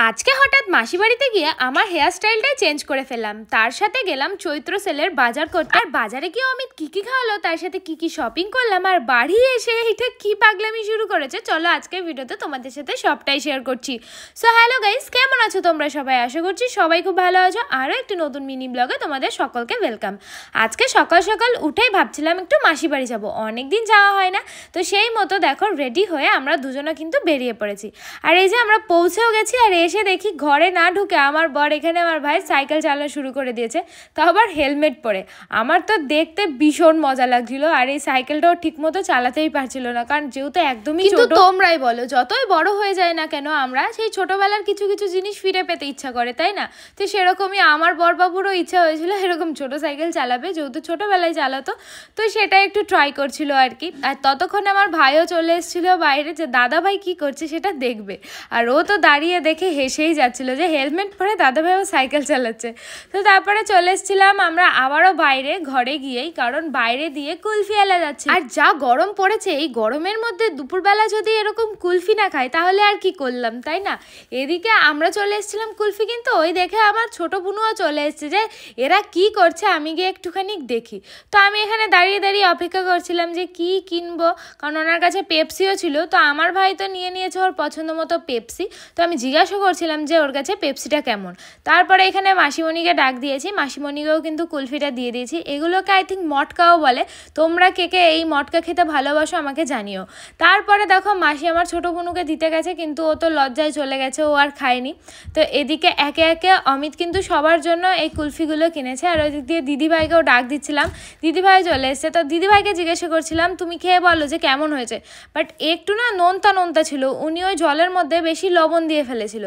আজকে হঠাৎ মাসি বাড়িতে গিয়ে আমার হেয়ার স্টাইলটাই চেঞ্জ করে ফেললাম। তার সাথে গেলাম চৈত্র সেলের বাজার করতে। আর বাজারে গিয়ে অমিত কি খাওয়ালো, তার সাথে কি শপিং করলাম, আর বাড়ি এসে এটা কি পাগলামি শুরু করেছে, চলো আজকের ভিডিওতে তোমাদের সাথে সবটাই শেয়ার করছি। সো হ্যালো গাইস, কেমন আছো তোমরা সবাই? আশা করছি সবাই খুব ভালো আছো। আরও একটি নতুন মিনি ব্লগে তোমাদের সকলকে ওয়েলকাম। আজকে সকাল সকাল উঠেই ভাবছিলাম একটু মাসি বাড়ি যাবো, অনেকদিন যাওয়া হয় না। তো সেই মতো দেখো রেডি হয়ে আমরা দুজনে কিন্তু বেরিয়ে পড়েছি। আর এই যে আমরা পৌঁছেও গেছি, আর এসে দেখি ঘরে না ঢুকে আমার বর এখানে আমার ভাই সাইকেল চালানো শুরু করে দিয়েছে, তাও আবার হেলমেট পরে। আমার তো দেখতে ভীষণ মজা লাগছিল, আর এই সাইকেলটাও ঠিকমতো চালাতেই পারছিল না, কারণ যেহেতু একদমই ছোট। তোমরাই বলো, যতই বড় হয়ে যায় না কেন আমরা সেই ছোটবেলার কিছু কিছু জিনিস ফিরে পেতে ইচ্ছা করে, তাই না? তো সেরকমই আমার বরবাবুরও ইচ্ছা হয়েছিল এরকম ছোট সাইকেল চালাবে, যেহেতু ছোটবেলায় চালাতো, তো সেটা একটু ট্রাই করছিল আর কি। আর ততক্ষণে আমার ভাইও চলে এসেছিল বাইরে, যে দাদা ভাই কি করছে সেটা দেখবে। আর ও তো দাঁড়িয়ে দেখে হেসেই যাচ্ছিল যে হেলমেট পরে দাদাভাইও সাইকেল চালাচ্ছে। তো তারপরে চলে এসেছিলাম আমরা আবারও বাইরে, ঘরে গিয়েই, কারণ বাইরে দিয়ে কুলফি এলা যাচ্ছে। আর যা গরম পড়েছে, এই গরমের মধ্যে দুপুরবেলা যদি এরকম কুলফি না খাই তাহলে আর কি করলাম, তাই না? এদিকে আমরা চলে এসেছিলাম কুলফি কিনতে, ওই দেখে আমার ছোট বোনও চলে এসছে যে এরা কি করছে, আমি গিয়ে একটুখানি দেখি। তো আমি এখানে দাঁড়িয়ে দাঁড়িয়ে অপেক্ষা করছিলাম যে কি কিনবো, কারণ ওনার কাছে পেপসিও ছিল। তো আমার ভাই তো নিয়েছে ওর পছন্দ মতো পেপসি। তো আমি জিজ্ঞাসা করছিলাম যে ওর কাছে পেপসিটা কেমন। তারপরে এখানে মাসিমণিকে ডাক দিয়েছি, মাসিমণিকেও কিন্তু কুলফিটা দিয়ে দিয়েছি। এগুলোকে আই থিঙ্ক মটকাও বলে। তোমরা কে এই মটকা খেতে ভালোবাসো আমাকে জানিও। তারপরে দেখো মাসি আমার ছোটো বোনুকে দিতে গেছে, কিন্তু ও তো লজ্জায় চলে গেছে, ও আর খায়নি। তো এদিকে একে একে অমিত কিন্তু সবার জন্য এই কুলফিগুলো কিনেছে। আর ওই দিক দিয়ে দিদিভাইকেও ডাক দিচ্ছিলাম, দিদিভাই চলে এসছে। তো দিদিভাইকে জিজ্ঞাসা করছিলাম তুমি খেয়ে বলো যে কেমন হয়েছে। বাট একটু না নোনতা ছিল, উনি ওই জলের মধ্যে বেশি লবণ দিয়ে ফেলেছিল।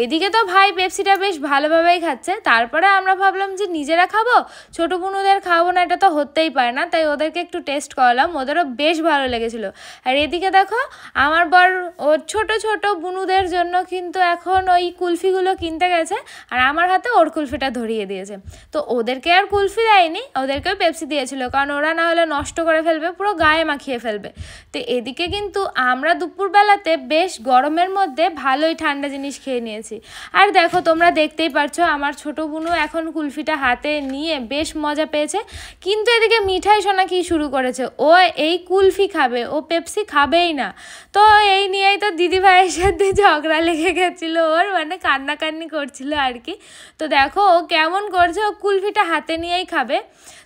এদিকে তো ভাই পেপসিটা বেশ ভালোভাবেই খাচ্ছে। তারপরে আমরা ভাবলাম যে নিজেরা খাবো, ছোটো বুনুদের খাবো না, এটা তো হতেই পারে না। তাই ওদেরকে একটু টেস্ট করালাম, ওদেরও বেশ ভালো লেগেছিলো। আর এদিকে দেখো আমার বর ওর ছোটো বুনুদের জন্য কিন্তু এখন ওই কুলফিগুলো কিনতে গেছে, আর আমার হাতে ওর কুলফিটা ধরিয়ে দিয়েছে। তো ওদেরকে আর কুলফি দেয়নি, ওদেরকেও পেপসি দিয়েছিল, কারণ ওরা না হলে নষ্ট করে ফেলবে, পুরো গায়ে মাখিয়ে ফেলবে। তো এদিকে কিন্তু আমরা দুপুরবেলাতে বেশ গরমের মধ্যে ভালোই ঠান্ডা জিনিস খেয়ে নিয়েছি। আর দেখো তোমরা দেখতেই পারছো আমার ছোটো বোনও এখন কুলফিটা হাতে নিয়ে বেশ মজা পেয়েছে। কিন্তু এদিকে মিঠাই সোনা কি শুরু করেছে, ও এই কুলফি খাবে, ও পেপসি খাবেই না। তো এই নিয়েই তো দিদিভাইয়ের সাথে ঝগড়া লেগে গেছিলো ওর, মানে কান্নাকান্নি করছিল আর কি। তো দেখো ও কেমন করছে, ও কুলফিটা হাতে নিয়েই খাবে।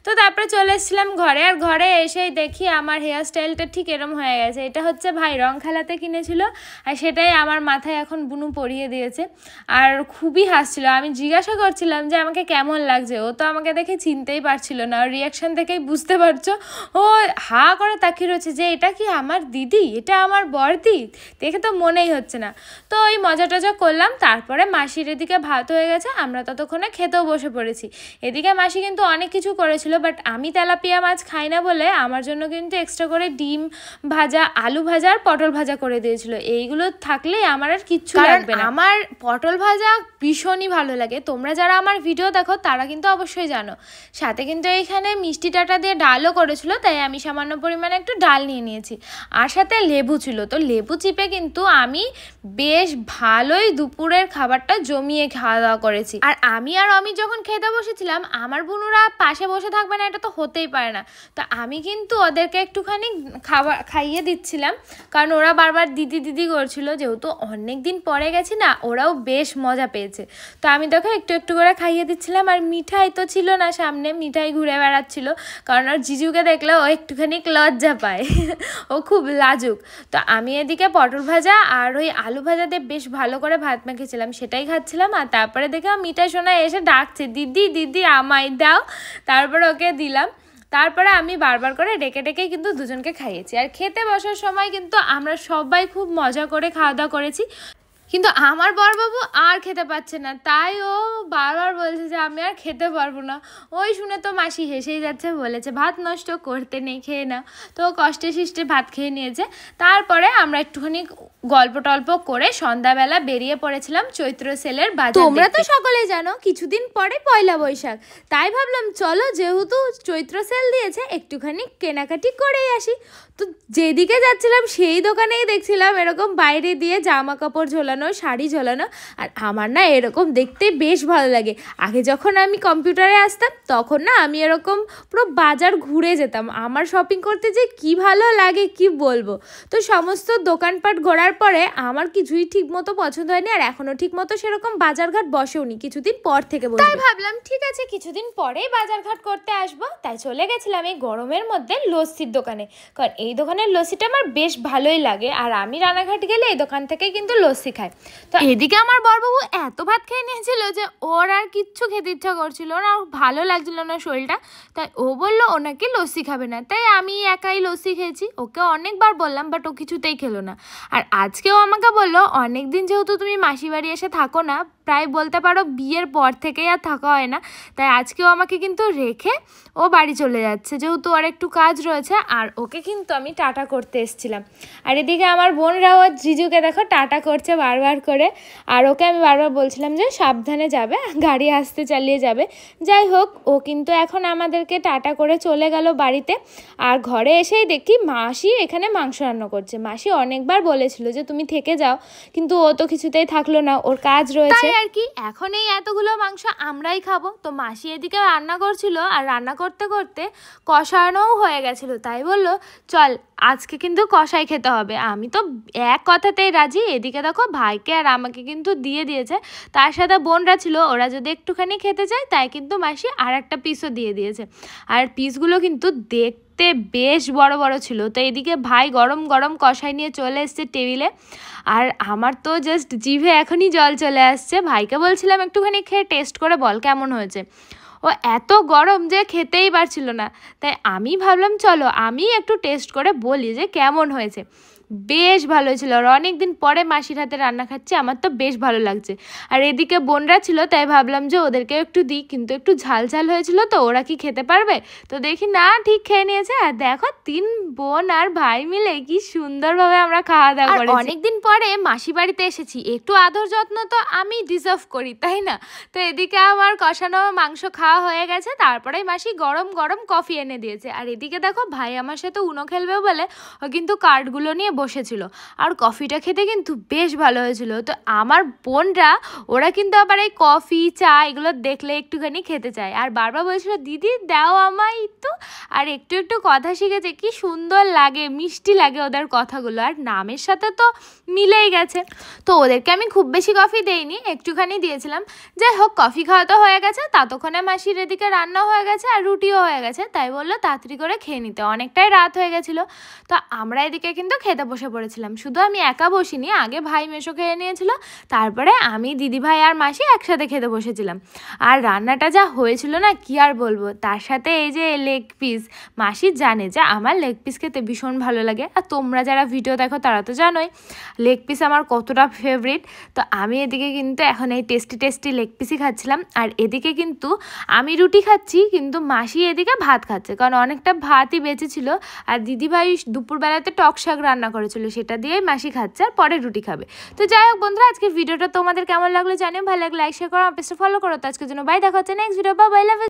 তো তারপরে চলে এসেছিলাম ঘরে, আর ঘরে এসেই দেখি আমার হেয়ার স্টাইলটা ঠিক এরম হয়ে গেছে। এটা হচ্ছে ভাই রং খেলাতে কিনেছিল, আর সেটাই আমার মাথায় এখন বুনু পরিয়ে দিয়েছে। আর খুবই হাসছিল। আমি জিজ্ঞাসা করছিলাম যে আমাকে কেমন লাগছে, ও তো আমাকে দেখে চিনতেই পারছিল না। ওর রিয়াকশান থেকেই বুঝতে পারছো, ও হা করে তাকিয়ে রয়েছে যে এটা কি আমার দিদি, এটা আমার বড়দি, দেখে তো মনেই হচ্ছে না। তো ওই মজা টজা করলাম। তারপরে মাসির এদিকে ভাত হয়ে গেছে, আমরা ততক্ষণে খেতেও বসে পড়েছি। এদিকে মাসি কিন্তু অনেক কিছু করেছিল, বাট আমি তেলাপিয়া মাছ খাই না বলে আমার জন্য কিন্তু এক্সট্রা করে ডিম ভাজা, আলু ভাজা আর পটল ভাজা করে দিয়েছিল। এইগুলো থাকলে আমার আর কিচ্ছু লাগবে না। আমার পটল ভাজা ভীষণই ভালো লাগে, তোমরা যারা আমার ভিডিও দেখো তারা কিন্তু অবশ্যই জানো। সাথে কিন্তু এইখানে মিষ্টি ডাঁটা দিয়ে ডালও করেছিল, তাই আমি সামান্য পরিমাণে একটু ডাল নিয়ে নিয়েছি। আর সাথে লেবু ছিল, তো লেবু চিপে কিন্তু আমি বেশ ভালোই দুপুরের খাবারটা জমিয়ে খাওয়া দাওয়া করেছি। আর আমি যখন খেতে বসেছিলাম, আমার বোনুরা পাশে বসে থাকবে না, এটা তো হতেই পারে না। তো আমি কিন্তু ওদেরকে একটুখানি খাইয়ে দিচ্ছিলাম, কারণ ওরা বারবার দিদি করছিল, যেহেতু অনেক দিন পরে গেছি না, ওরাও বেশ মজা পেয়েছে। তো আমি দেখো একটু করে খাইয়ে দিচ্ছিলাম। আর মিঠাই তো ছিল না সামনে, মিঠাই ঘুরে বেড়াচ্ছিল, কারণ ওর জিজুকে দেখলে ও একটুখানি লজ্জা পায়, ও খুব লাজুক। তো আমি এদিকে পটল ভাজা আর ওই আলু ভাজা দিয়ে বেশ ভালো করে ভাত মেখেছিলাম, সেটাই খাচ্ছিলাম। আর তারপরে দেখে মিঠাই সোনা এসে ডাকছে দিদি আমায় দাও, তারপরে ওকে দিলাম। তারপরে আমি বারবার করে ডেকে কিন্তু দুজনকে খাইয়েছি। আর খেতে বসার সময় কিন্তু আমরা সবাই খুব মজা করে খাওয়া দাওয়া করেছি। কিন্তু আমার বরবাবু আর খেতে পাচ্ছে না, তাই ও বারবার বলছে যে আমি আর খেতে পারবো না। ওই শুনে তো মাসি হেসেই যাচ্ছে, বলেছে ভাত নষ্ট করতে নেই, খেয়ে নাও। তো কষ্টে শিষ্টে ভাত খেয়ে নিয়েছে। তারপরে আমরা একটুখানি গল্প টল্প করে সন্ধ্যাবেলা বেরিয়ে পড়েছিলাম চৈত্র সেলের বাজার। তোমরা তো সকলেই জানো কিছুদিন পরে পয়লা বৈশাখ, তাই ভাবলাম চলো যেহেতু চৈত্র সেল দিয়েছে একটুখানি কেনাকাটি করেই আসি। তো যেদিকে যাচ্ছিলাম সেই দোকানেই দেখছিলাম এরকম বাইরে দিয়ে জামা কাপড় ঝোলানো ঝোলানো, শাড়ি ঝোলানো। আর আমার না এরকম দেখতে বেশ ভালো লাগে। আগে যখন আমি কম্পিউটারে আসতাম তখন না আমি এরকম পুরো বাজার ঘুরে যেতাম। আমার শপিং করতে যে কি ভালো লাগে কি বলবো। তো সমস্ত দোকানপাট ঘোরার পরে আমার কিছুই ঠিক মতো পছন্দ হয়নি, আর এখনও ঠিক মতো সেরকম বাজারঘাট বসেওনি, কিছুদিন পর থেকে বসবে। তাই ভাবলাম ঠিক আছে কিছুদিন পরেই বাজারঘাট করতে আসবো। তাই চলে গেছিলাম এই গরমের মধ্যে লস্যির দোকানে, কারণ এই দোকানের লস্যিটা আমার বেশ ভালোই লাগে। আর আমি রানাঘাট গেলে এই দোকান থেকে কিন্তু লস্যি খাই। তো এদিকে আমার বড়বাবু এত ভাত খেয়ে নিয়েছিল যে ওর আর কিচ্ছু খেতে ইচ্ছা করছিল না, ভালো লাগছিল না শরীরটা। তাই ও বললো ও নাকি লস্যি খাবে না, তাই আমি একাই লস্যি খেয়েছি। ওকে অনেকবার বললাম বাট ও কিছুতেই খেলো না। আর আজকেও আমাকে বললো অনেকদিন যেহেতু তুমি মাসি বাড়ি এসে থাকো না, প্রায় বলতে পারো বিয়ের পর থেকেই আর থাকা হয় না, তাই আজকেও আমাকে কিন্তু রেখে ও বাড়ি চলে যাচ্ছে, যেহেতু ওর একটু কাজ রয়েছে। আর ওকে কিন্তু আমি টাটা করতে এসেছিলাম। আর এদিকে আমার বোনরাও জিজুকে দেখো টাটা করছে বারবার করে। আর ওকে আমি বারবার বলছিলাম যে সাবধানে যাবে, গাড়ি আস্তে চালিয়ে যাবে। যাই হোক, ও কিন্তু এখন আমাদেরকে টাটা করে চলে গেল বাড়িতে। আর ঘরে এসেই দেখি মাসি এখানে মাংস রান্না করছে। মাসি অনেকবার বলেছিল যে তুমি থেকে যাও, কিন্তু ও তো কিছুতেই থাকলো না, ওর কাজ রয়েছে আর কি। এখন এই এতগুলো মাংস আমরাই খাবো। তো মাসি এদিকে রান্না করছিল, আর রান্না করতে করতে কষানোও হয়ে গেছিলো। তাই বললো চল আজকে কিন্তু কষাই খেতে হবে। আমি তো এক কথাতেই রাজি। এদিকে দেখো ভাইকে আর আমাকে কিন্তু দিয়ে দিয়েছে, তার সাথে বোনরা ছিল, ওরা যদি একটুখানি খেতে চায় তাই কিন্তু মাসি আর একটা পিসও দিয়ে দিয়েছে। আর পিসগুলো কিন্তু দেখতে বেশ বড় বড় ছিল। তো এদিকে ভাই গরম গরম কষাই নিয়ে চলে এসছে টেবিলে। আর আমার তো জাস্ট জিভে এখনই জল চলে আসছে। ভাইকে বলছিলাম একটুখানি খেয়ে টেস্ট করে বল কেমন হয়েছে। ও এত গরম যে খেতেই পারছিল না। তাই আমি ভাবলাম চলো আমি একটু টেস্ট করে বলি যে কেমন হয়েছে। বেশ ভালো হয়েছিল। আর অনেক দিন পরে মাসির হাতে রান্না খাচ্ছি, আমার তো বেশ ভালো লাগছে। আর এদিকে বোনরা ছিল, তাই ভাবলাম যে ওদেরকে একটু দিই, কিন্তু একটু ঝাল ঝাল হয়েছিল তো ওরা কি খেতে পারবে। তো দেখি না ঠিক খেয়ে নিয়েছে। আর দেখো 3 বোন আর ভাই মিলে কি সুন্দরভাবে আমরা খাওয়া দাওয়া করেছি। অনেকদিন পরে মাসি বাড়িতে এসেছি, একটু আদর যত্ন তো আমি ডিজার্ভ করি, তাই না। তো এদিকে আমার কষানো মাংস খাওয়া হয়ে গেছে, তারপরে মাসি গরম গরম কফি এনে দিয়েছে। আর এদিকে দেখো ভাই আমার সাথে উনো খেলবে বলে ও কিন্তু কার্ডগুলো নিয়ে বসেছিল। আর কফিটা খেতে কিন্তু বেশ ভালো হয়েছিল। তো আমার বোনরা ওরা কিন্তু আবার এই কফি চা এগুলো দেখলে একটুখানি খেতে চায়, আর বারবার বলছিল দিদি দাও আমায় একটু। আর একটু একটু কথা শিখেছে, কি সুন্দর লাগে, মিষ্টি লাগে ওদের কথাগুলো, আর নামের সাথে তো মিলেই গেছে। তো ওদেরকে আমি খুব বেশি কফি দেইনি, একটুখানি দিয়েছিলাম। যাই হোক কফি খাওয়া তো হয়ে গেছে, ততক্ষণে মাসির এদিকে রান্না হয়ে গেছে আর রুটিও হয়ে গেছে। তাই বললো তাড়াতাড়ি করে খেয়ে নিতে, অনেকটাই রাত হয়ে গেছিলো। তো আমরা এদিকে কিন্তু খেতে বসে পড়েছিলাম। শুধু আমি একা বসিনি, আগে ভাই মেশো খেয়ে নিয়েছিল, তারপরে আমি দিদি ভাই আর মাসি একসাথে খেতে বসেছিলাম। আর রান্নাটা যা হয়েছিল না কি আর বলবো। তার সাথে এই যে লেগ পিস, মাসি জানে যে আমার লেগ পিস খেতে ভীষণ ভালো লাগে। আর তোমরা যারা ভিডিও দেখো তারা তো জানোই লেগ পিস আমার কতটা ফেভারিট। তো আমি এদিকে কিন্তু এখন এই টেস্টি টেস্টি লেগ পিসই খাচ্ছিলাম। আর এদিকে কিন্তু আমি রুটি খাচ্ছি, কিন্তু মাসি এদিকে ভাত খাচ্ছে, কারণ অনেকটা ভাতই বেঁচেছিল। আর দিদিভাই দুপুরবেলাতে টক শাক রান্না করেছিল, সেটা দিয়েই মাসি খাচ্ছে, আর পরে রুটি খাবে। তো যাই হোক বন্ধুরা, আজকে ভিডিওটা তোমাদের কেমন লাগলো জানিও। ভালো লাগলে লাইক শেয়ার করো, আমার পেজটা ফলো করো। তো আজকের জন্য বাই, দেখা হচ্ছে next video. Bye, love you.